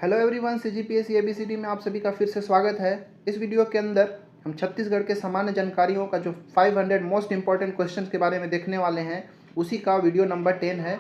Hello everyone, CGPSC ABCD में आप सभी का फिर से स्वागत है। इस वीडियो के अंदर हम छत्तीसगढ़ के सामान्य जानकारियों का जो 500 मोस्ट इंपॉर्टेंट क्वेश्चंस के बारे में देखने वाले हैं, उसी का वीडियो नंबर 10 है।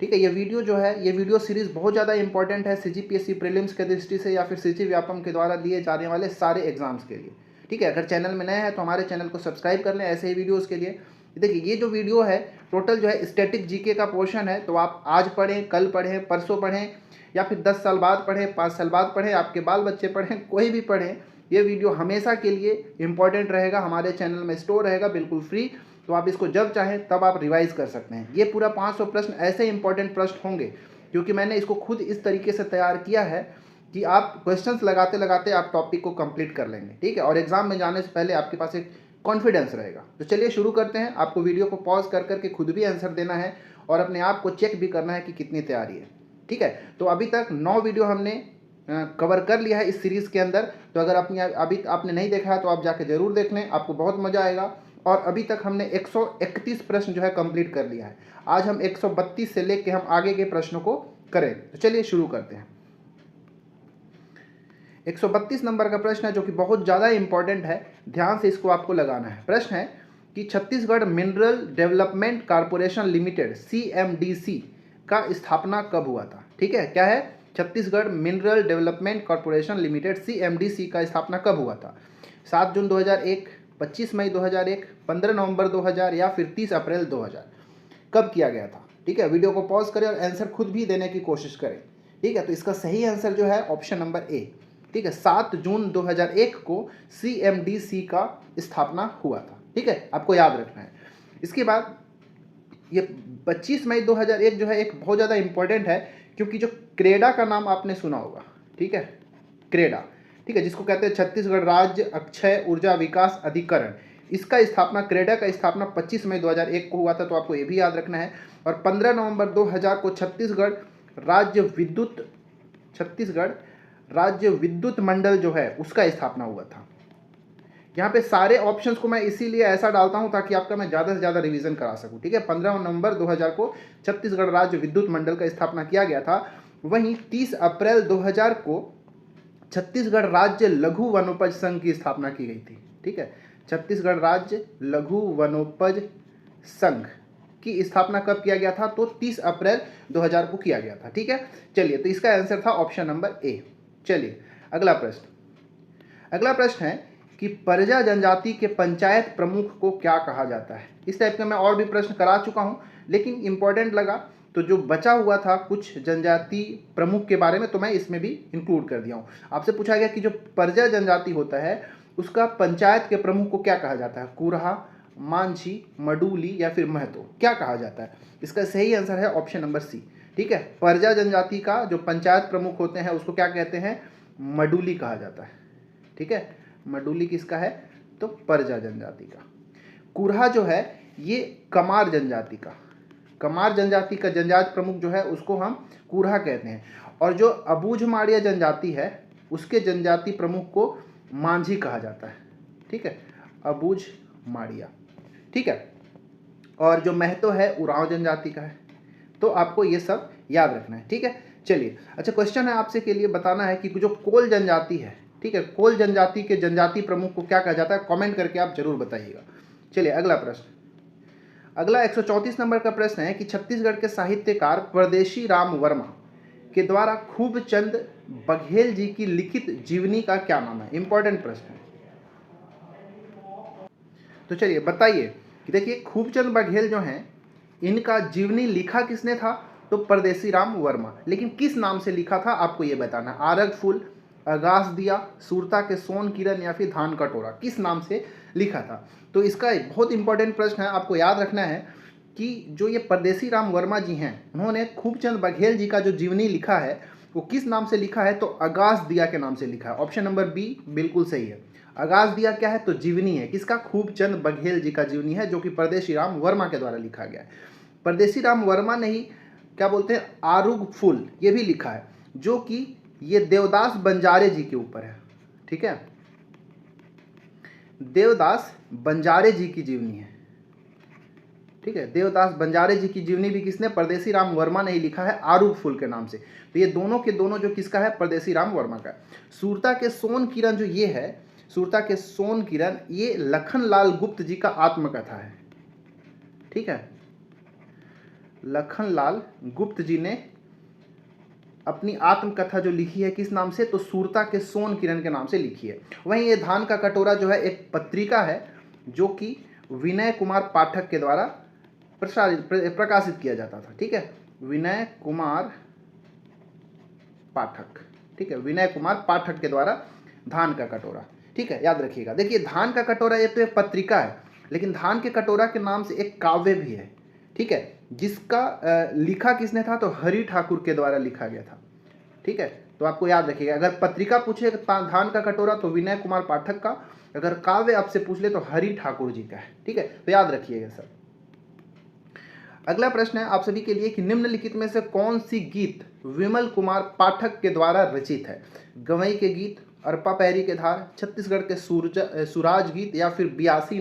ठीक है, ये वीडियो जो है, ये वीडियो सीरीज़ बहुत ज़्यादा इंपॉर्टेंट है सीजीपीएससी प्रीलिम्स के दृष्टि से या फिर सीजी व्यापम के द्वारा लिए जाने वाले सारे एग्जाम्स के लिए। ठीक है, अगर चैनल में नए हैं तो हमारे चैनल को सब्सक्राइब कर लें ऐसे ही वीडियोज़ के लिए। देखिए, ये जो वीडियो है टोटल जो है स्टैटिक जीके का पोर्शन है, तो आप आज पढ़ें, कल पढ़ें, परसों पढ़ें या फिर 10 साल बाद पढ़ें, 5 साल बाद पढ़ें, आपके बाल बच्चे पढ़ें, कोई भी पढ़ें, ये वीडियो हमेशा के लिए इंपॉर्टेंट रहेगा। हमारे चैनल में स्टोर रहेगा बिल्कुल फ्री, तो आप इसको जब चाहें तब आप रिवाइज कर सकते हैं। ये पूरा 500 प्रश्न ऐसे इंपॉर्टेंट प्रश्न होंगे क्योंकि मैंने इसको खुद इस तरीके से तैयार किया है कि आप क्वेश्चंस लगाते लगाते आप टॉपिक को कंप्लीट कर लेंगे। ठीक है, और एग्जाम में जाने से पहले आपके पास एक कॉन्फिडेंस रहेगा। तो चलिए शुरू करते हैं। आपको वीडियो को पॉज कर करके खुद भी आंसर देना है और अपने आप को चेक भी करना है कि कितनी तैयारी है। ठीक है, तो अभी तक 9 वीडियो हमने कवर कर लिया है इस सीरीज़ के अंदर। तो अगर अभी आपने नहीं देखा है तो आप जाके ज़रूर देख लें, आपको बहुत मज़ा आएगा। और अभी तक हमने 131 प्रश्न जो है कंप्लीट कर लिया है। आज हम 132 से लेके हम आगे के प्रश्नों को करें। तो चलिए शुरू करते हैं। 132 नंबर का प्रश्न है जो कि बहुत ज़्यादा इंपॉर्टेंट है, ध्यान से इसको आपको लगाना है। प्रश्न है कि Chhattisgarh mineral development corporation limited CMDC का स्थापना कब हुआ था। ठीक है, क्या है? Chhattisgarh mineral development corporation limited CMDC का स्थापना कब हुआ था? 7 जून 2001, 25 मई 2001, 15 नवंबर 2000 या फिर 30 अप्रैल 2000? कब किया गया था? ठीक है, वीडियो को पॉज करें और आंसर खुद भी देने की कोशिश करें। ठीक है, तो इसका सही आंसर जो है ऑप्शन नंबर ए। ठीक है, 7 जून 2001 को CMDC का स्थापना हुआ था। ठीक है, आपको याद रखना है। इसके बाद ये 25 मई 2001 जो है एक बहुत ज़्यादा इंपॉर्टेंट है क्योंकि जो क्रेडा का नाम आपने सुना होगा। ठीक है, क्रेडा, ठीक है, जिसको कहते हैं छत्तीसगढ़ राज्य अक्षय ऊर्जा विकास अधिकरण, इसका स्थापना, क्रेडा का स्थापना 25 मई 2001 को हुआ था। तो आपको ये भी याद रखना है। और 15 नवंबर 2000 को छत्तीसगढ़ राज्य विद्युत मंडल जो है उसका स्थापना हुआ था। यहाँ पे सारे ऑप्शंस को मैं इसीलिए ऐसा डालता हूँ ताकि आपका मैं ज़्यादा से ज़्यादा रिवीजन करा सकूँ। ठीक है, 15 नवंबर 2000 को छत्तीसगढ़ राज्य विद्युत मंडल का स्थापना किया गया था। वहीं 30 अप्रैल 2000 को छत्तीसगढ़ राज्य लघु वनोपज संघ की स्थापना की गई थी। ठीक है, छत्तीसगढ़ राज्य लघु वनोपज संघ की स्थापना कब किया गया था? तो 30 अप्रैल 2000 को किया गया था। ठीक है, चलिए, तो इसका आंसर था ऑप्शन नंबर ए। चलिए अगला प्रश्न है कि परजा जनजाति के पंचायत प्रमुख को क्या कहा जाता है। इस टाइप का मैं और भी प्रश्न करा चुका हूं, लेकिन इंपॉर्टेंट लगा तो जो बचा हुआ था कुछ जनजाति प्रमुख के बारे में, तो मैं इसमें भी इंक्लूड कर दिया हूं। आपसे पूछा गया कि जो परजा जनजाति होता है उसका पंचायत के प्रमुख को क्या कहा जाता है? कुरहा, मांझी, मडूली या फिर महतो, क्या कहा जाता है? इसका सही आंसर है ऑप्शन नंबर सी। ठीक है, परजा जनजाति का जो पंचायत प्रमुख होते हैं उसको क्या कहते हैं? मडूली कहा जाता है। ठीक है, मडूली किसका है? तो परजा जनजाति का। कुरहा जो है ये कमार जनजाति का जनजाति प्रमुख जो है उसको हम कुरहा कहते हैं। और जो अबूझमाड़िया जनजाति है उसके जनजाति प्रमुख को मांझी कहा जाता है। ठीक है, अबूझमाड़िया। ठीक है, और जो महतो है उरांव जनजाति का है। तो आपको ये सब याद रखना है। ठीक है, चलिए, अच्छा क्वेश्चन है आपसे के लिए बताना है कि जो कोल जनजाति है, ठीक है, कोल जनजाति के जनजाति प्रमुख को क्या कहा जाता है? कमेंट करके आप जरूर बताइएगा। चलिए अगला 134 नंबर का प्रश्न है कि छत्तीसगढ़ के साहित्यकार परदेशी राम वर्मा के द्वारा खूबचंद बघेल जी की लिखित जीवनी का क्या नाम है? इंपॉर्टेंट प्रश्न है। तो चलिए बताइए कि देखिए, खूबचंद बघेल जो हैं इनका जीवनी लिखा किसने था? तो परदेशी राम वर्मा। लेकिन किस नाम से लिखा था आपको ये बताना है। आरग फूल, आगास दिया, सूरता के सोन किरण या फिर धान का टोरा, किस नाम से लिखा था? तो इसका एक बहुत इंपॉर्टेंट प्रश्न है, आपको याद रखना है कि जो ये परदेशी राम वर्मा जी हैं उन्होंने खूबचंद बघेल जी का जो जीवनी लिखा है वो किस नाम से लिखा है? तो आगास दिया के नाम से लिखा है। ऑप्शन नंबर बी बिल्कुल सही है। आगास दिया क्या है? तो जीवनी है। किसका? खूबचंद बघेल जी का जीवनी है जो कि परदेशी राम वर्मा के द्वारा लिखा गया है। परदेशी राम वर्मा ने ही क्या बोलते हैं आरुग फूल ये भी लिखा है जो कि ये देवदास बंजारे जी के ऊपर है। ठीक है, देवदास बंजारे जी की जीवनी है। ठीक है। देवदास बंजारे जी की जीवनी भी किसने, परदेसी राम वर्मा ने ही लिखा है, आरूप फूल के नाम से। तो ये दोनों के दोनों जो किसका है, परदेसी राम वर्मा का। सूरता के सोन किरण जो ये है, सूरता के सोन किरण, ये लखनलाल गुप्त जी का आत्मकथा है। ठीक है, लखनलाल गुप्त जी ने अपनी आत्मकथा जो लिखी है किस नाम से, तो सूरता के सोन किरण के नाम से लिखी है। वहीं ये धान का कटोरा जो है एक पत्रिका है जो कि विनय कुमार पाठक के द्वारा प्रकाशित किया जाता था। ठीक है, विनय कुमार पाठक, ठीक है, विनय कुमार पाठक के द्वारा धान का कटोरा। ठीक है, याद रखिएगा। देखिए धान का कटोरा ये तो एक पत्रिका है, लेकिन धान के कटोरा के नाम से एक काव्य भी है। ठीक है, जिसका लिखा किसने था, तो हरि ठाकुर के द्वारा लिखा गया था। ठीक है, तो आपको याद रखिएगा, अगर पत्रिका पूछे धान का कटोरा तो विनय कुमार पाठक का, अगर काव्य आपसे पूछ ले तो हरि ठाकुर जी का है। ठीक है, तो याद रखिएगा सर। अगला प्रश्न है आप सभी के लिए कि निम्नलिखित में से कौन सी गीत विमल कुमार पाठक के द्वारा रचित है। गवई के गीत, अरपा पैरी के धार, छत्तीसगढ़ के सुराज गीत, या फिर बियासी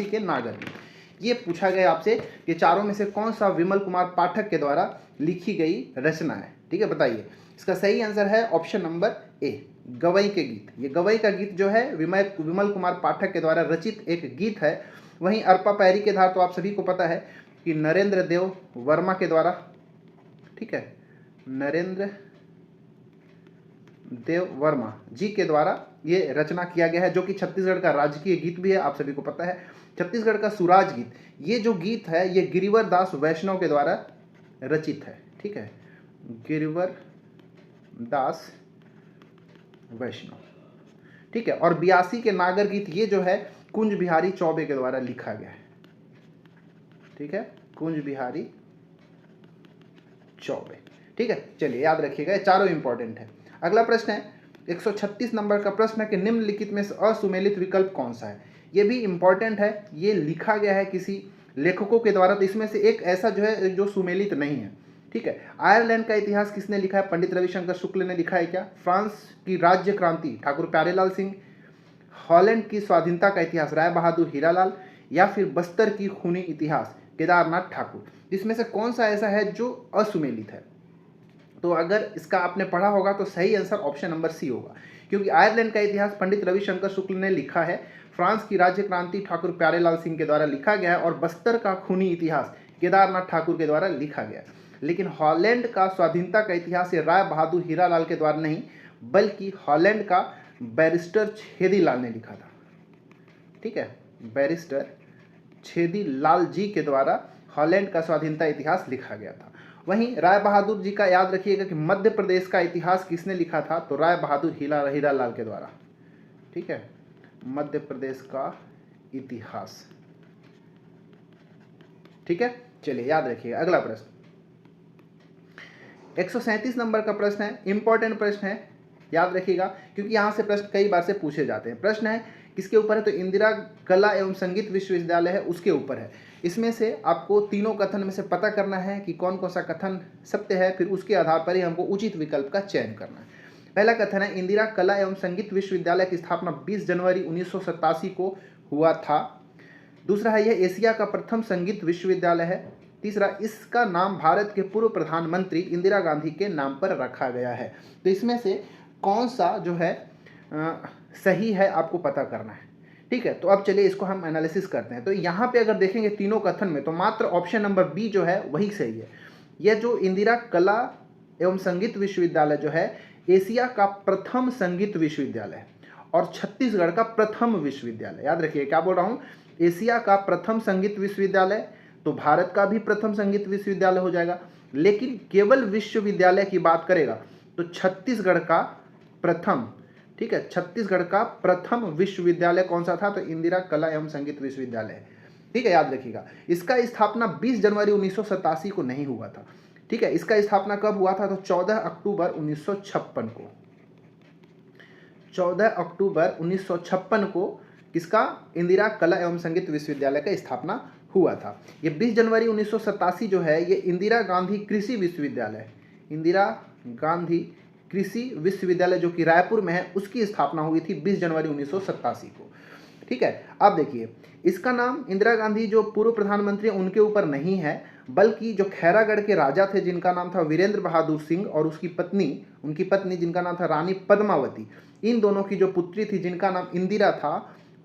के नागर गीत। ये पूछा गया आपसे कि चारों में से कौन सा विमल कुमार पाठक के द्वारा लिखी गई रचना है। ठीक है, बताइए। इसका सही आंसर है ऑप्शन नंबर ए, गवई के गीत। ये गवई का गीत जो है विमल कुमार पाठक के द्वारा रचित एक गीत है। वहीं अरपा पैरी के धार तो आप सभी को पता है कि नरेंद्र देव वर्मा के द्वारा, ठीक है, नरेंद्र देव वर्मा जी के द्वारा ये रचना किया गया है, जो कि छत्तीसगढ़ का राजकीय गीत भी है, आप सभी को पता है। छत्तीसगढ़ का सुराज गीत, ये जो गीत है ये गिरिवर दास वैष्णव के द्वारा रचित है। ठीक है, गिरिवर दास वैष्णव। ठीक है, और बियासी के नागर गीत ये जो है कुंज बिहारी चौबे के द्वारा लिखा गया है। ठीक है, कुंज बिहारी चौबे। ठीक है, चलिए याद रखिएगा, ये चारों इंपॉर्टेंट है। अगला प्रश्न है 136 नंबर का प्रश्न है कि निम्नलिखित में से असुमेलित विकल्प कौन सा है। ये भी इंपॉर्टेंट है, ये लिखा गया है किसी लेखकों के द्वारा, तो इसमें से एक ऐसा जो है जो सुमेलित नहीं है। ठीक है, आयरलैंड का इतिहास किसने लिखा है, पंडित रविशंकर शुक्ल ने लिखा है क्या। फ्रांस की राज्य क्रांति ठाकुर प्यारेलाल सिंह, हॉलैंड की स्वाधीनता का इतिहास राय बहादुर हीरालाल, या फिर बस्तर की खूनी इतिहास केदारनाथ ठाकुर। इसमें से कौन सा ऐसा है जो असुमेलित है। तो अगर इसका आपने पढ़ा होगा तो सही आंसर ऑप्शन नंबर सी होगा, क्योंकि आयरलैंड का इतिहास पंडित रविशंकर शुक्ल ने लिखा है, फ्रांस की राज्य क्रांति ठाकुर प्यारेलाल सिंह के द्वारा लिखा गया है, और बस्तर का खूनी इतिहास केदारनाथ ठाकुर के द्वारा लिखा गया। लेकिन हॉलैंड का स्वाधीनता का इतिहास ये राय बहादुर हीरालाल के द्वारा नहीं, बल्कि हॉलैंड का बैरिस्टर छेदीलाल ने लिखा था। ठीक है, बैरिस्टर छेदीलाल जी के द्वारा हॉलैंड का स्वाधीनता इतिहास लिखा गया था। वहीं राय बहादुर जी का याद रखिएगा कि मध्य प्रदेश का इतिहास किसने लिखा था, तो राय बहादुर हीरालाल के द्वारा। ठीक है, मध्य प्रदेश का इतिहास। ठीक है, चलिए याद रखिएगा। अगला प्रश्न 137 नंबर का प्रश्न है, इंपॉर्टेंट प्रश्न है, याद रखिएगा, क्योंकि यहाँ से प्रश्न कई बार से पूछे जाते हैं। प्रश्न है किसके ऊपर है, तो इंदिरा कला एवं संगीत विश्वविद्यालय है उसके ऊपर है। इसमें से आपको तीनों कथन में से पता करना है कि कौन कौन सा कथन सत्य है, फिर उसके आधार पर ही हमको उचित विकल्प का चयन करना है। पहला कथन है इंदिरा कला एवं संगीत विश्वविद्यालय की स्थापना 20 जनवरी 1987 को हुआ था। दूसरा है यह एशिया का प्रथम संगीत विश्वविद्यालय है। तीसरा, इसका नाम भारत के पूर्व प्रधानमंत्री इंदिरा गांधी के नाम पर रखा गया है। तो इसमें से कौन सा जो है सही है आपको पता करना है। ठीक है, तो अब चलिए इसको हम एनालिसिस करते हैं। तो यहाँ पे अगर देखेंगे तीनों कथन में तो मात्र ऑप्शन नंबर बी जो है वही सही है। यह जो इंदिरा कला एवं संगीत विश्वविद्यालय जो है एशिया का प्रथम संगीत विश्वविद्यालय है और छत्तीसगढ़ का प्रथम विश्वविद्यालय। याद रखिए क्या बोल रहा हूँ, एशिया का प्रथम संगीत विश्वविद्यालय, तो भारत का भी प्रथम संगीत विश्वविद्यालय हो जाएगा। लेकिन केवल विश्वविद्यालय की बात करेगा तो छत्तीसगढ़ का प्रथम, ठीक है, छत्तीसगढ़ का प्रथम विश्वविद्यालय कौन सा था, तो इंदिरा कला एवं संगीत विश्वविद्यालय है। ठीक है, याद रखिएगा। इसका स्थापना 20 जनवरी 1987 को नहीं हुआ था। ठीक है, इसका स्थापना कब हुआ था, तो 14 अक्टूबर 1956 को। 14 अक्टूबर 1956 को किसका, इंदिरा कला एवं संगीत विश्वविद्यालय का स्थापना हुआ था। ये 20 जनवरी 1987 जो है ये इंदिरा गांधी कृषि विश्वविद्यालय है। इंदिरा गांधी कृषि विश्वविद्यालय जो कि रायपुर में है उसकी स्थापना हुई थी 20 जनवरी 1987 को। ठीक है। अब देखिए, इसका नाम इंदिरा गांधी जो पूर्व प्रधानमंत्री हैं उनके ऊपर नहीं है, बल्कि जो खैरागढ़ के राजा थे जिनका नाम था वीरेंद्र बहादुर सिंह, और उनकी पत्नी जिनका नाम था रानी पद्मावती, इन दोनों की जो पुत्री थी जिनका नाम इंदिरा था,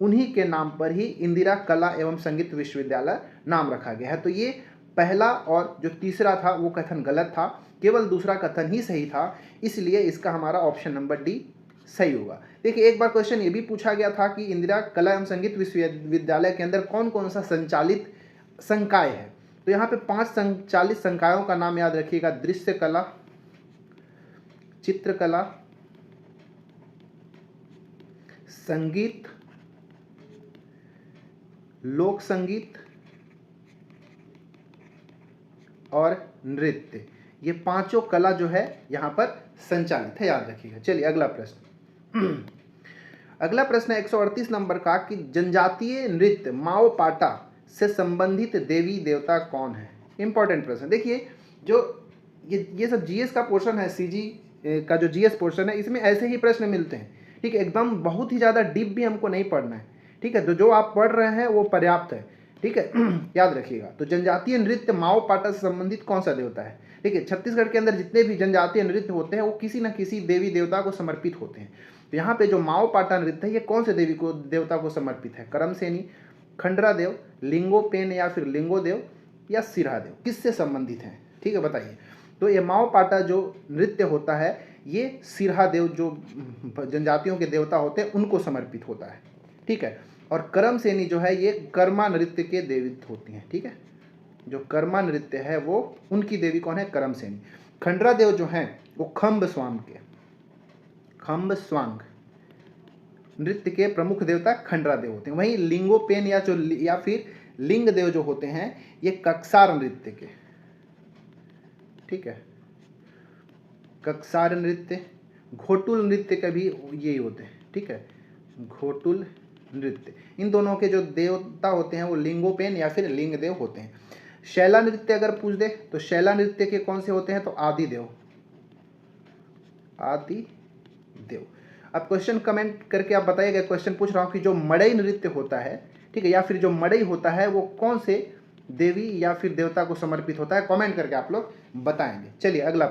उन्हीं के नाम पर ही इंदिरा कला एवं संगीत विश्वविद्यालय नाम रखा गया है। तो ये पहला और जो तीसरा था वो कथन गलत था, केवल दूसरा कथन ही सही था, इसलिए इसका हमारा ऑप्शन नंबर डी सही होगा। देखिए, एक बार क्वेश्चन ये भी पूछा गया था कि इंदिरा कला एवं संगीत विश्वविद्यालय के अंदर कौन कौन सा संचालित संकाय है, तो यहाँ पे 5 संचालित संकायों का नाम याद रखिएगा। दृश्य कला, चित्रकला, संगीत, लोक संगीत और नृत्य, ये पांचों कला जो है यहाँ पर संचालित है, याद रखिएगा। चलिए अगला प्रश्न अगला प्रश्न है 138 नंबर का कि जनजातीय नृत्य माओ पाटा से संबंधित देवी देवता कौन है। इंपॉर्टेंट प्रश्न। देखिए, जो ये सब जीएस का पोर्शन है, सीजी का जो जीएस पोर्शन है, इसमें ऐसे ही प्रश्न मिलते हैं। ठीक है, एकदम बहुत ही ज़्यादा डीप भी हमको नहीं पढ़ना है। ठीक है, तो जो आप पढ़ रहे हैं वो पर्याप्त है। ठीक है, याद रखिएगा। तो जनजातीय नृत्य माओ पाटा से संबंधित कौन सा देवता है। ठीक है, छत्तीसगढ़ के अंदर जितने भी जनजातीय नृत्य होते हैं वो किसी न किसी देवी देवता को समर्पित होते हैं। तो यहाँ पे जो माओ पाटा नृत्य है ये कौन से देवता को समर्पित है। करमसेनी, खंडरादेव, लिंगोपेन या फिर लिंगोदेव या सिरहादेव, किससे संबंधित है। ठीक है, बताइए। तो ये माओ पाटा जो नृत्य होता है ये सिरहादेव जो जनजातियों के देवता होते हैं उनको समर्पित होता है। ठीक है, और करमसेनी जो है ये कर्मा नृत्य के देवी होती हैं। ठीक है, जो कर्मा नृत्य है वो उनकी देवी कौन है, करमसेनी। खंडरादेव जो हैं वो खम्ब स्वांग नृत्य के प्रमुख देवता खंडरादेव होते हैं। वहीं लिंगोपेन या फिर लिंग देव जो होते हैं ये कक्सार नृत्य के, ठीक है, कक्सार नृत्य, घोटुल नृत्य का भी यही होते हैं। ठीक है, घोटुल नृत्य, इन दोनों के जो देवता होते हैं वो लिंगोपेन या फिर लिंग देव होते हैं। शैला नृत्य अगर पूछ दे तो शैला नृत्य के कौन से होते हैं, तो आदिदेव। अब क्वेश्चन कमेंट करके आप बताइएगा, क्वेश्चन पूछ रहा हूँ कि जो मड़ई नृत्य होता है, ठीक है, या फिर जो मड़ई होता है वो कौन से देवी या फिर देवता को समर्पित होता है, कमेंट करके आप लोग बताएंगे। चलिए अगला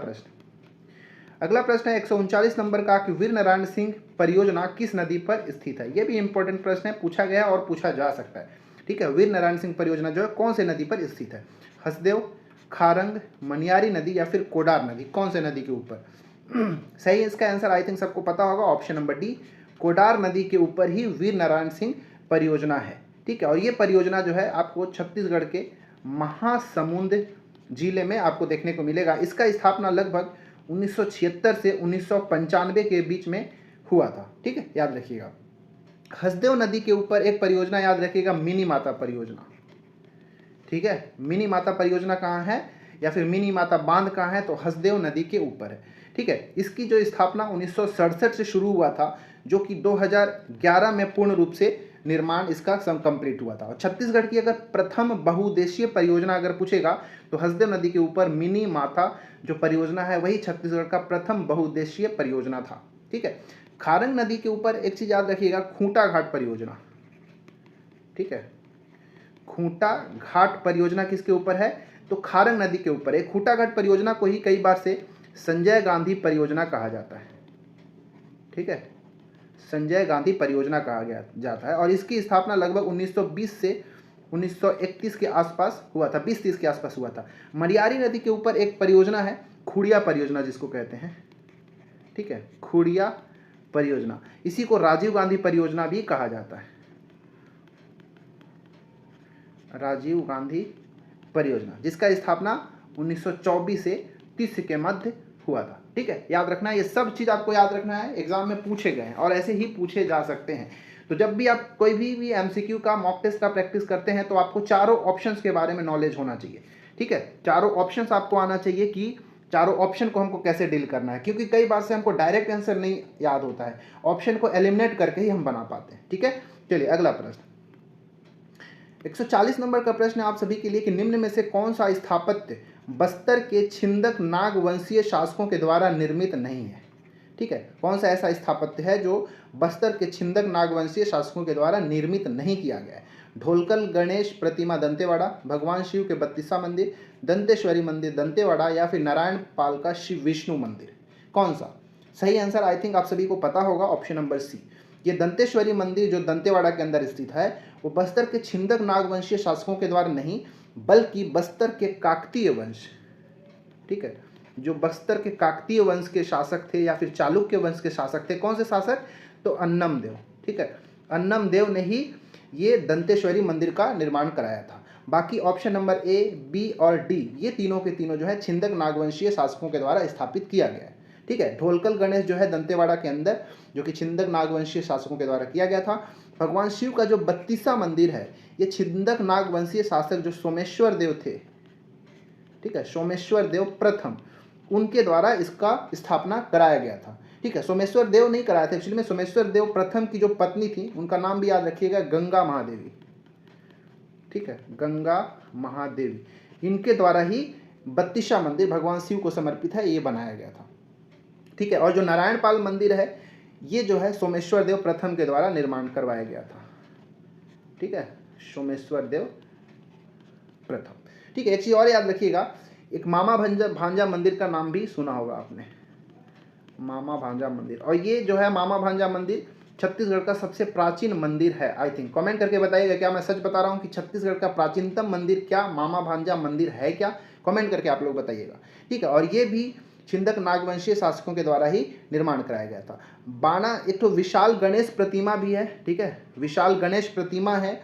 प्रश्न है 139 नंबर का कि वीर नारायण सिंह परियोजना किस नदी पर स्थित है। यह भी इंपॉर्टेंट प्रश्न है, पूछा गया और पूछा जा सकता है। ठीक है, वीर नारायण सिंह परियोजना जो है कौन से नदी पर स्थित है। हसदेव, खारंग, मनियारी नदी या फिर कोडार नदी, कौन से नदी के ऊपर। सही है इसका आंसर, आई थिंक सबको पता होगा, ऑप्शन नंबर डी, कोडार नदी के ऊपर ही वीर नारायण सिंह परियोजना है। ठीक है, और ये परियोजना जो है आपको छत्तीसगढ़ के महासमुंद जिले में आपको देखने को मिलेगा। इसका स्थापना लगभग 1976 से 1995 के बीच में हुआ था। ठीक है, याद रखिएगा। हसदेव नदी के ऊपर एक परियोजना याद रखिएगा, मिनी माता परियोजना। ठीक है, मिनी माता परियोजना कहाँ है या फिर मिनी माता बांध कहाँ है, तो हसदेव नदी के ऊपर है। ठीक है, इसकी जो स्थापना 1967 से शुरू हुआ था, जो कि 2011 में पूर्ण रूप से निर्माण इसका कंप्लीट हुआ था। और छत्तीसगढ़ की अगर प्रथम बहुउद्देशीय परियोजना अगर पूछेगा तो हसदेव नदी के ऊपर मिनी माता जो परियोजना है वही छत्तीसगढ़ का प्रथम बहुउद्देशीय परियोजना था। ठीक है, खारंग नदी के ऊपर एक चीज याद रखिएगा, खूंटा घाट परियोजना। ठीक है, खूंटा घाट परियोजना किसके ऊपर है, तो खारंग नदी के ऊपर है। खूंटा घाट परियोजना को ही कई बार से संजय गांधी परियोजना कहा जाता है। ठीक है, संजय गांधी परियोजना कहा जाता है, और इसकी स्थापना लगभग 1920 से 1931 के आसपास हुआ था, 20-30 के आसपास हुआ था। मनियारी नदी के ऊपर एक परियोजना है, खुड़िया परियोजना जिसको कहते हैं। ठीक है, खुड़िया परियोजना, इसी को राजीव गांधी परियोजना भी कहा जाता है, राजीव गांधी परियोजना, जिसका स्थापना 1924 से 30 के मध्य हुआ था। ठीक है, याद रखना है, ये सब चीज़ आपको याद रखना है, एग्जाम में पूछे गए हैं और ऐसे ही पूछे जा सकते हैं। तो जब भी आप कोई भी एमसीक्यू का मॉक टेस्ट का प्रैक्टिस करते हैं तो आपको चारों ऑप्शंस के बारे में नॉलेज होना चाहिए। ठीक है, चारों ऑप्शंस आपको आना चाहिए कि चारों ऑप्शन को हमको कैसे डील करना है, क्योंकि कई बार से हमको डायरेक्ट आंसर नहीं याद होता है, ऑप्शन को एलिमिनेट करके ही हम बना पाते हैं। ठीक है, चलिए अगला प्रश्न 140 नंबर का प्रश्न है आप सभी के लिए कि निम्न में से कौन सा स्थापत्य बस्तर के छिंदक नाग वंशीय शासकों के द्वारा निर्मित नहीं है। ठीक है, कौन सा ऐसा स्थापत्य है जो बस्तर के छिंदक नागवंशीय शासकों के द्वारा निर्मित नहीं किया गया है? ढोलकल गणेश प्रतिमा दंतेवाड़ा, भगवान शिव के बत्तीसा मंदिर, दंतेश्वरी मंदिर दंतेवाड़ा, या फिर नारायण पाल का शिव विष्णु मंदिर? कौन सा? सही आंसर आई थिंक आप सभी को पता होगा, ऑप्शन नंबर सी। ये दंतेश्वरी मंदिर जो दंतेवाड़ा के अंदर स्थित है वो बस्तर के छिंदक नागवंशीय शासकों के द्वारा नहीं बल्कि बस्तर के काकतीय वंश, ठीक है, जो बस्तर के काकतीय वंश के शासक थे या फिर चालुक्य वंश के शासक थे। कौन से शासक? तो अन्नम देव, ठीक है, अन्नम देव ने ही ये दंतेश्वरी मंदिर का निर्माण कराया था। बाकी ऑप्शन नंबर ए, बी और डी ये तीनों के तीनों जो है छिंदक नागवंशीय शासकों के द्वारा स्थापित किया गया है, ठीक है। ढोलकल गणेश जो है दंतेवाड़ा के अंदर, जो कि छिंदक नागवंशीय शासकों के द्वारा किया गया था। भगवान शिव का जो बत्तीसा मंदिर है ये छिंदक नागवंशीय शासक जो सोमेश्वर देव थे, ठीक है, सोमेश्वर देव प्रथम, उनके द्वारा इसका स्थापना कराया गया था, ठीक है। सोमेश्वर देव नहीं कराया था एक्चुअली में, सोमेश्वर देव प्रथम की जो पत्नी थी उनका नाम भी याद रखिएगा, गंगा महादेवी, ठीक है, गंगा महादेवी, इनके द्वारा ही बत्तीसा मंदिर भगवान शिव को समर्पित है ये बनाया गया था, ठीक है। और जो नारायण पाल मंदिर है ये जो है सोमेश्वर देव प्रथम के द्वारा निर्माण करवाया गया था, ठीक है, सोमेश्वर देव प्रथम, ठीक है। एक चीज और याद रखिएगा, एक मामा भांजा मंदिर का नाम भी सुना होगा आपने, मामा भांजा मंदिर। और ये जो है मामा भांजा मंदिर छत्तीसगढ़ का सबसे प्राचीन मंदिर है आई थिंक। कमेंट करके बताइएगा क्या मैं सच बता रहा हूँ कि छत्तीसगढ़ का प्राचीनतम मंदिर क्या मामा भांजा मंदिर है क्या? कमेंट करके आप लोग बताइएगा, ठीक है। और ये भी छिंदक नागवंशीय शासकों के द्वारा ही निर्माण कराया गया था। बाणा एक तो विशाल गणेश प्रतिमा भी है, ठीक है, विशाल गणेश प्रतिमा है,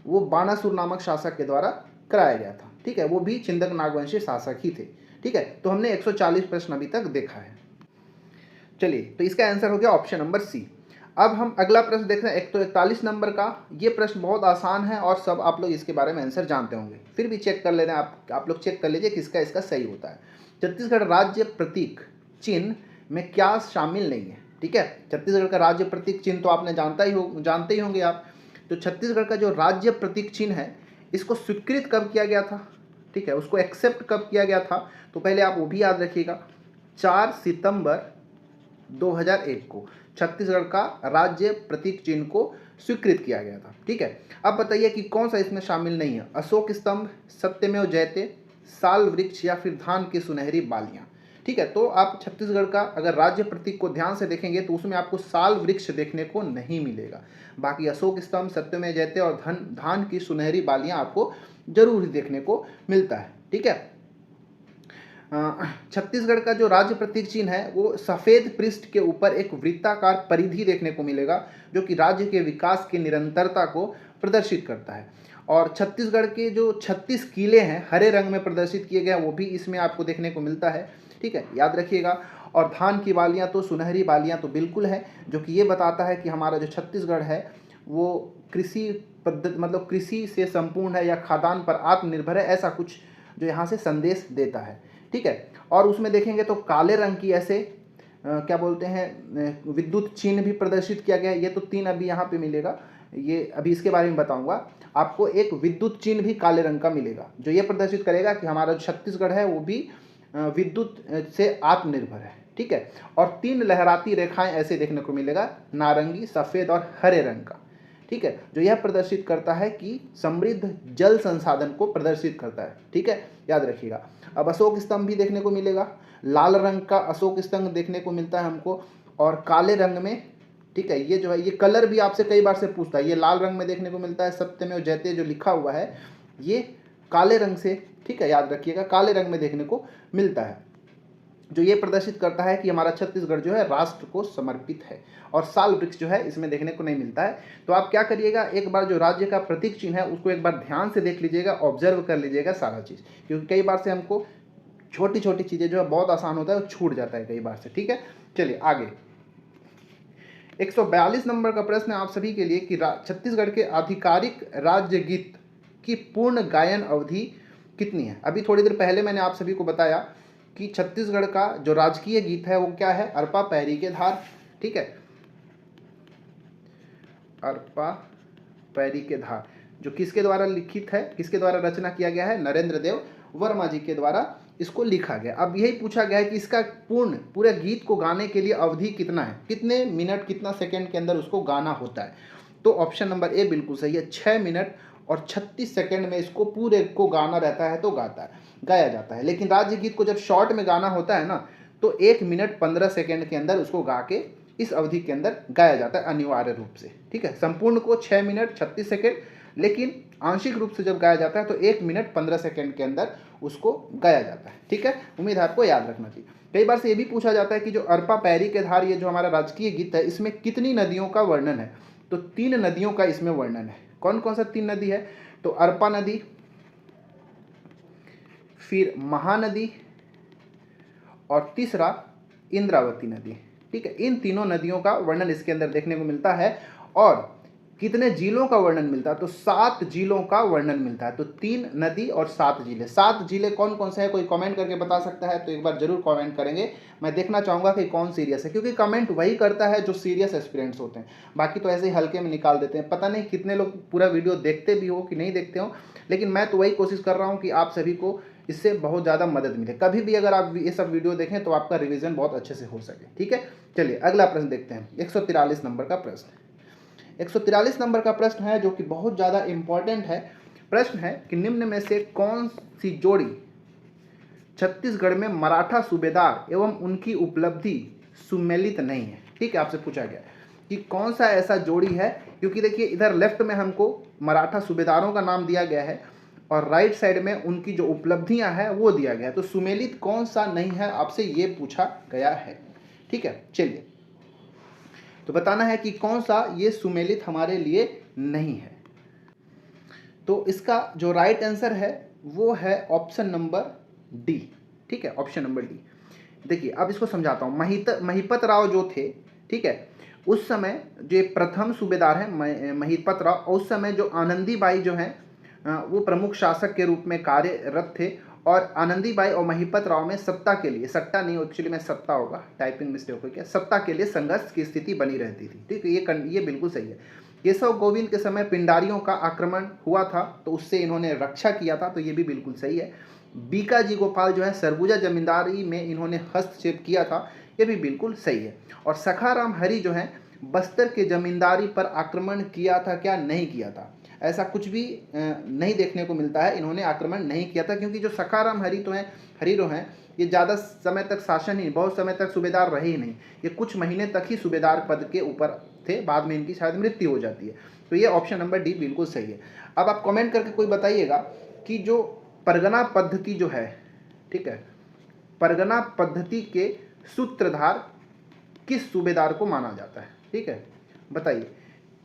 वो बाणासुर नामक शासक के द्वारा कराया गया था, ठीक है, वो भी छिंदक नागवंशीय शासक ही थे, ठीक है। तो हमने 140 प्रश्न अभी तक देखा है। चलिए, तो इसका आंसर हो गया ऑप्शन नंबर सी। अब हम अगला प्रश्न देख रहे हैं, 141 नंबर का। ये प्रश्न बहुत आसान है और सब आप लोग इसके बारे में आंसर जानते होंगे, फिर भी चेक कर लेना, आप लोग चेक कर लीजिए किसका इसका सही होता है। छत्तीसगढ़ राज्य प्रतीक चिन्ह में क्या शामिल नहीं है? ठीक है, छत्तीसगढ़ का राज्य प्रतीक चिन्ह तो आपने जानते ही होंगे आप। तो छत्तीसगढ़ का जो राज्य प्रतीक चिन्ह है इसको स्वीकृत कब किया गया था? ठीक है, उसको एक्सेप्ट कब किया गया था? तो पहले आप वो भी याद रखिएगा, 4 सितंबर 2001 को छत्तीसगढ़ का राज्य प्रतीक चिन्ह को स्वीकृत किया गया था। ठीक है, अब बताइए कि कौन सा इसमें शामिल नहीं है? अशोक स्तंभ, सत्यमेव जयते, साल वृक्ष, या फिर धान की सुनहरी बालियां। ठीक है, तो आप छत्तीसगढ़ का अगर राज्य प्रतीक को ध्यान से देखेंगे तो उसमें आपको साल वृक्ष देखने को नहीं मिलेगा। बाकी अशोक स्तंभ, सत्यमेव जयते और धान की सुनहरी बालियां आपको जरूर ही देखने को मिलता है। ठीक है, छत्तीसगढ़ का जो राज्य प्रतीक चिन्ह है वो सफ़ेद पृष्ठ के ऊपर एक वृत्ताकार परिधि देखने को मिलेगा, जो कि राज्य के विकास की निरंतरता को प्रदर्शित करता है। और छत्तीसगढ़ के जो 36 किले हैं हरे रंग में प्रदर्शित किए गए, वो भी इसमें आपको देखने को मिलता है। ठीक है, याद रखिएगा। और धान की बालियां तो, सुनहरी बालियां तो बिल्कुल है, जो कि ये बताता है कि हमारा जो छत्तीसगढ़ है वो कृषि पद्धति, मतलब कृषि से संपूर्ण है या खाद्यान्न पर आत्मनिर्भर है, ऐसा कुछ जो यहाँ से संदेश देता है। ठीक है, और उसमें देखेंगे तो काले रंग की ऐसे क्या बोलते हैं विद्युत चिन्ह भी प्रदर्शित किया गया है। ये तो 3 अभी यहाँ पे मिलेगा, ये अभी इसके बारे में बताऊंगा आपको। एक विद्युत चिन्ह भी काले रंग का मिलेगा जो ये प्रदर्शित करेगा कि हमारा जो छत्तीसगढ़ है वो भी विद्युत से आत्मनिर्भर है। ठीक है, और 3 लहराती रेखाएं ऐसे देखने को मिलेगा, नारंगी, सफ़ेद और हरे रंग का। ठीक है, जो यह प्रदर्शित करता है कि समृद्ध जल संसाधन को प्रदर्शित करता है। ठीक है, याद रखिएगा। अब अशोक स्तंभ भी देखने को मिलेगा, लाल रंग का अशोक स्तंभ देखने को मिलता है हमको, और काले रंग में। ठीक है, ये जो है ये कलर भी आपसे कई बार से पूछता है, ये लाल रंग में देखने को मिलता है। सत्यमेव जयते जो लिखा हुआ है ये काले रंग से, ठीक है, याद रखिएगा, काले रंग में देखने को मिलता है, जो ये प्रदर्शित करता है कि हमारा छत्तीसगढ़ जो है राष्ट्र को समर्पित है। और साल वृक्ष जो है इसमें देखने को नहीं मिलता है। तो आप क्या करिएगा, एक बार जो राज्य का प्रतीक चिन्ह है उसको एक बार ध्यान से देख लीजिएगा, ऑब्जर्व कर लीजिएगा सारा चीज़, क्योंकि कई बार से हमको छोटी छोटी चीज़ें जो है बहुत आसान होता है वो छूट जाता है कई बार से। ठीक है, चलिए आगे। 142 नंबर का प्रश्न है आप सभी के लिए कि छत्तीसगढ़ के आधिकारिक राज्य गीत की पूर्ण गायन अवधि कितनी है? अभी थोड़ी देर पहले मैंने आप सभी को बताया कि छत्तीसगढ़ का जो राजकीय गीत है वो क्या है? अरपा पैरी के धार। ठीक है, अरपा पैरी के धार, जो किसके द्वारा लिखित है, किसके द्वारा रचना किया गया है? नरेंद्र देव वर्मा जी के द्वारा इसको लिखा गया। अब यही पूछा गया है कि इसका पूरे गीत को गाने के लिए अवधि कितना है, कितने मिनट कितना सेकंड के अंदर उसको गाना होता है। तो ऑप्शन नंबर ए बिल्कुल सही है, 6 मिनट और 36 सेकंड में इसको पूरे को गाना रहता है तो गाया जाता है। लेकिन राज्य गीत को जब शॉर्ट में गाना होता है ना, तो 1 मिनट 15 सेकंड के अंदर उसको गा के इस अवधि के अंदर गाया जाता है अनिवार्य रूप से। ठीक है, संपूर्ण को 6 मिनट 36 सेकंड, लेकिन आंशिक रूप से जब गाया जाता है तो 1 मिनट 15 सेकंड के अंदर उसको गाया जाता है। ठीक है, उम्मीद है आपको याद रखना चाहिए। कई बार से ये भी पूछा जाता है कि जो अरपा पैरी के धार, ये जो हमारा राजकीय गीत है, इसमें कितनी नदियों का वर्णन है। तो 3 नदियों का इसमें वर्णन है। कौन कौन सा 3 नदी है, तो अरपा नदी, फिर महानदी और तीसरा इंद्रावती नदी। ठीक है, इन तीनों नदियों का वर्णन इसके अंदर देखने को मिलता है। और कितने जिलों का वर्णन मिलता है, तो 7 जिलों का वर्णन मिलता है। तो 3 नदी और 7 जिले। 7 जिले कौन कौन से हैं, कोई कमेंट करके बता सकता है तो एक बार जरूर कमेंट करेंगे। मैं देखना चाहूँगा कि कौन सीरियस है, क्योंकि कमेंट वही करता है जो सीरियस एस्पिरेंट्स होते हैं, बाकी तो ऐसे ही हल्के में निकाल देते हैं। पता नहीं कितने लोग पूरा वीडियो देखते भी हो कि नहीं देखते हो, लेकिन मैं तो वही कोशिश कर रहा हूँ कि आप सभी को इससे बहुत ज़्यादा मदद मिले। कभी भी अगर आप ये सब वीडियो देखें तो आपका रिवीजन बहुत अच्छे से हो सके। ठीक है, चलिए अगला प्रश्न देखते हैं। 143 नंबर का प्रश्न, 143 नंबर का प्रश्न है जो कि बहुत ज़्यादा इंपॉर्टेंट है। प्रश्न है कि निम्न में से कौन सी जोड़ी छत्तीसगढ़ में मराठा सूबेदार एवं उनकी उपलब्धि सुमेलित नहीं है। ठीक है, आपसे पूछा गया कि कौन सा ऐसा जोड़ी है, क्योंकि देखिए इधर लेफ्ट में हमको मराठा सूबेदारों का नाम दिया गया है और राइट साइड में उनकी जो उपलब्धियां हैं वो दिया गया है। तो सुमेलित कौन सा नहीं है, आपसे ये पूछा गया है। ठीक है, चलिए तो बताना है कि कौन सा ये सुमेलित हमारे लिए नहीं है। तो इसका जो राइट आंसर है वो है ऑप्शन नंबर डी। ठीक है, ऑप्शन नंबर डी। देखिए अब इसको समझाता हूँ। महिपत राव जो थे, ठीक है, उस समय जो प्रथम सूबेदार हैं महिपत राव, उस समय जो आनंदीबाई जो हैं वो प्रमुख शासक के रूप में कार्यरत थे। और आनंदीबाई और महिपत राव में सत्ता के लिए, सट्टा नहीं एक्चुअली में सत्ता होगा, टाइपिंग मिस्टेक हो गया, सत्ता के लिए संघर्ष की स्थिति बनी रहती थी। ठीक है, ये बिल्कुल सही है। केशव गोविंद के समय पिंडारियों का आक्रमण हुआ था तो उससे इन्होंने रक्षा किया था, तो ये भी बिल्कुल सही है। बीका जी गोपाल जो है सरगुजा जमींदारी में इन्होंने हस्तक्षेप किया था, ये भी बिल्कुल सही है। और सखाराम हरि जो है बस्तर के जमींदारी पर आक्रमण किया था क्या, नहीं किया था। ऐसा कुछ भी नहीं देखने को मिलता है, इन्होंने आक्रमण नहीं किया था, क्योंकि जो सखाराम हरिरो हैं ये ज़्यादा समय तक शासन ही, बहुत समय तक सूबेदार रहे ही नहीं, ये कुछ महीने तक ही सूबेदार पद के ऊपर थे, बाद में इनकी शायद मृत्यु हो जाती है। तो ये ऑप्शन नंबर डी बिल्कुल सही है। अब आप कमेंट करके कोई बताइएगा कि जो परगना पद्धति जो है, ठीक है, परगना पद्धति के सूत्रधार किस सूबेदार को माना जाता है। ठीक है, बताइए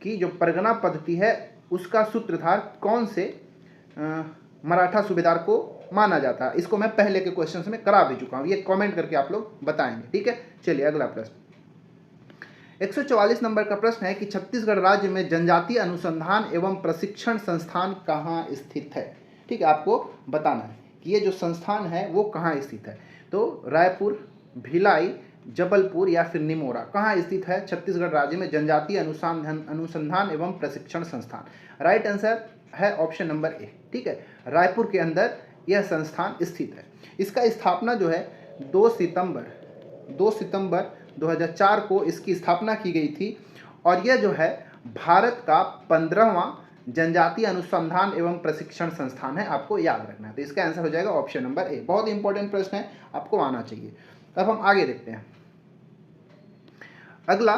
कि जो परगना पद्धति है उसका सूत्रधार कौन से मराठा सूबेदार को माना जाता है। इसको मैं पहले के क्वेश्चंस में करा भी चुका हूं, ये कमेंट करके आप लोग बताएंगे। ठीक है, चलिए अगला प्रश्न। 144 नंबर का प्रश्न है कि छत्तीसगढ़ राज्य में जनजातीय अनुसंधान एवं प्रशिक्षण संस्थान कहाँ स्थित है। ठीक है, आपको बताना है कि ये जो संस्थान है वो कहाँ स्थित है। तो रायपुर, भिलाई, जबलपुर या फिर निमोरा कहाँ स्थित है छत्तीसगढ़ राज्य में जनजातीय अनुसंधान एवं प्रशिक्षण संस्थान। राइट आंसर है ऑप्शन नंबर ए। ठीक है, रायपुर के अंदर यह संस्थान स्थित है। इसका स्थापना जो है 2 सितंबर 2004 को इसकी स्थापना की गई थी। और यह जो है भारत का 15वां जनजातीय अनुसंधान एवं प्रशिक्षण संस्थान है, आपको याद रखना है। तो इसका आंसर हो जाएगा ऑप्शन नंबर ए। बहुत इंपॉर्टेंट प्रश्न है, आपको आना चाहिए। अब हम आगे देखते हैं। अगला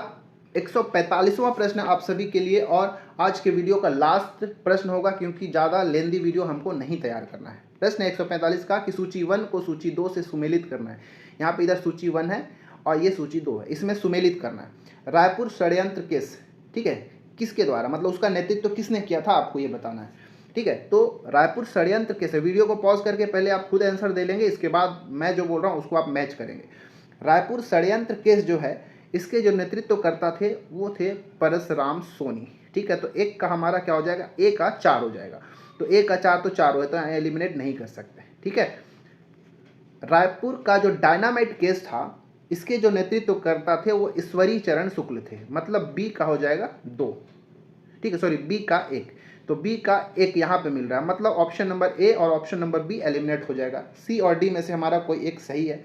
145वां प्रश्न आप सभी के लिए और आज के वीडियो का लास्ट प्रश्न होगा, क्योंकि ज़्यादा लेंदी वीडियो हमको नहीं तैयार करना है। प्रश्न 145 का कि सूची 1 को सूची 2 से सुमेलित करना है। यहाँ पे इधर सूची 1 है और ये सूची 2 है, इसमें सुमेलित करना है। रायपुर षड्यंत्र केस, ठीक है, किसके द्वारा, मतलब उसका नेतृत्व किसने किया था, आपको ये बताना है। ठीक है, तो रायपुर षड्यंत्र केस है। वीडियो को पॉज करके पहले आप खुद आंसर दे लेंगे, इसके बाद मैं जो बोल रहा हूँ उसको आप मैच करेंगे। रायपुर षड्यंत्र केस जो है इसके जो नेतृत्व करता थे वो थे परशुराम सोनी। ठीक है, तो एक का हमारा क्या हो जाएगा, ए का 4 हो जाएगा। तो ए का 4 तो 4 हो, तो एलिमिनेट नहीं कर सकते। ठीक है, रायपुर का जो डायनामाइट केस था इसके जो नेतृत्व करता थे वो ईश्वरी चरण शुक्ल थे, मतलब बी का हो जाएगा 2। ठीक है, सॉरी बी का 1। तो बी का एक यहाँ पे मिल रहा है, मतलब ऑप्शन नंबर ए और ऑप्शन नंबर बी एलिमिनेट हो जाएगा। सी और डी में से हमारा कोई एक सही है।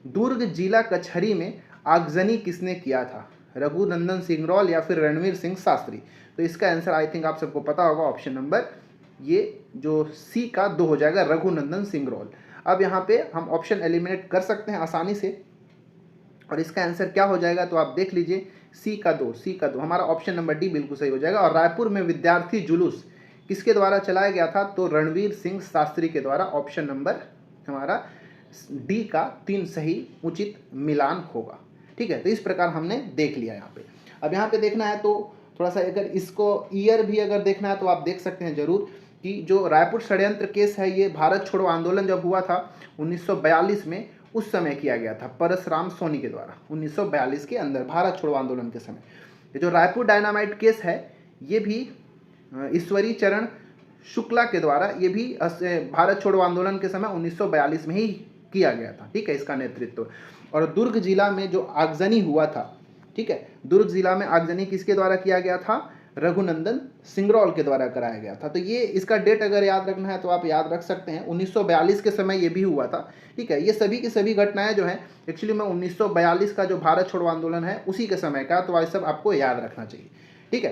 दुर्ग जिला कचहरी में आगजनी किसने किया था, रघुनंदन सिंगरौल या फिर रणवीर सिंह शास्त्री। तो इसका आंसर आई थिंक आप सबको पता होगा, ऑप्शन नंबर ये जो सी का 2 हो जाएगा, रघुनंदन सिंगरौल। अब यहाँ पे हम ऑप्शन एलिमिनेट कर सकते हैं आसानी से, और इसका आंसर क्या हो जाएगा तो आप देख लीजिए, सी का 2, सी का 2 हमारा ऑप्शन नंबर डी बिल्कुल सही हो जाएगा। और रायपुर में विद्यार्थी जुलूस किसके द्वारा चलाया गया था, तो रणवीर सिंह शास्त्री के द्वारा। ऑप्शन नंबर हमारा डी का 3 सही उचित मिलान होगा। ठीक है, तो इस प्रकार हमने देख लिया यहाँ पे। अब यहाँ पे देखना है तो थोड़ा सा, अगर इसको ईयर भी अगर देखना है तो आप देख सकते हैं जरूर कि जो रायपुर षड्यंत्र केस है, ये भारत छोड़ो आंदोलन जब हुआ था 1942 में, उस समय किया गया था परसराम सोनी के द्वारा, 1942 के अंदर भारत छोड़ो आंदोलन के समय। ये जो रायपुर डायनामाइट केस है, ये भी ईश्वरी चरण शुक्ला के द्वारा, ये भी भारत छोड़ो आंदोलन के समय 1942 में ही किया गया था। ठीक है, इसका नेतृत्व। और दुर्ग जिला में जो आगजनी हुआ था, ठीक है, दुर्ग जिला में आगजनी किसके द्वारा किया गया था, रघुनंदन सिंगरौल के द्वारा कराया गया था। तो ये इसका डेट अगर याद रखना है तो आप याद रख सकते हैं, 1942 के समय ये भी हुआ था। ठीक है, ये सभी की सभी घटनाएं जो हैं एक्चुअली में 1942 का जो भारत छोड़ो आंदोलन है उसी के समय का, तो ये सब आपको याद रखना चाहिए। ठीक है,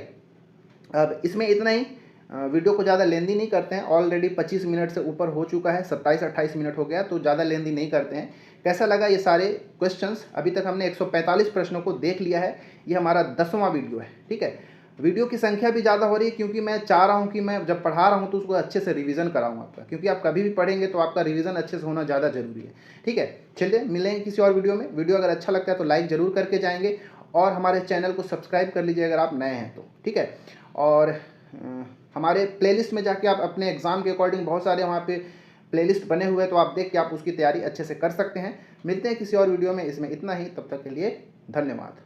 अब इसमें इतना ही, वीडियो को ज़्यादा लेंदी नहीं करते हैं, ऑलरेडी 25 मिनट से ऊपर हो चुका है, 27-28 मिनट हो गया, तो ज़्यादा लेंदी नहीं करते हैं। कैसा लगा ये सारे क्वेश्चंस, अभी तक हमने 145 प्रश्नों को देख लिया है, ये हमारा 10वां वीडियो है। ठीक है, वीडियो की संख्या भी ज़्यादा हो रही है क्योंकि मैं चाह रहा हूँ कि मैं जब पढ़ा रहा हूँ तो उसको अच्छे से रिवीजन कराऊँ आपका, क्योंकि आप कभी भी पढ़ेंगे तो आपका रिवीजन अच्छे से होना ज़्यादा जरूरी है। ठीक है, चलिए मिलेंगे किसी और वीडियो में। वीडियो अगर अच्छा लगता है तो लाइक ज़रूर करके जाएंगे, और हमारे चैनल को सब्सक्राइब कर लीजिए अगर आप नए हैं तो। ठीक है, और हमारे प्लेलिस्ट में जाके आप अपने एग्ज़ाम के अकॉर्डिंग बहुत सारे वहाँ पे प्लेलिस्ट बने हुए हैं, तो आप देख के आप उसकी तैयारी अच्छे से कर सकते हैं। मिलते हैं किसी और वीडियो में, इसमें इतना ही, तब तक के लिए धन्यवाद।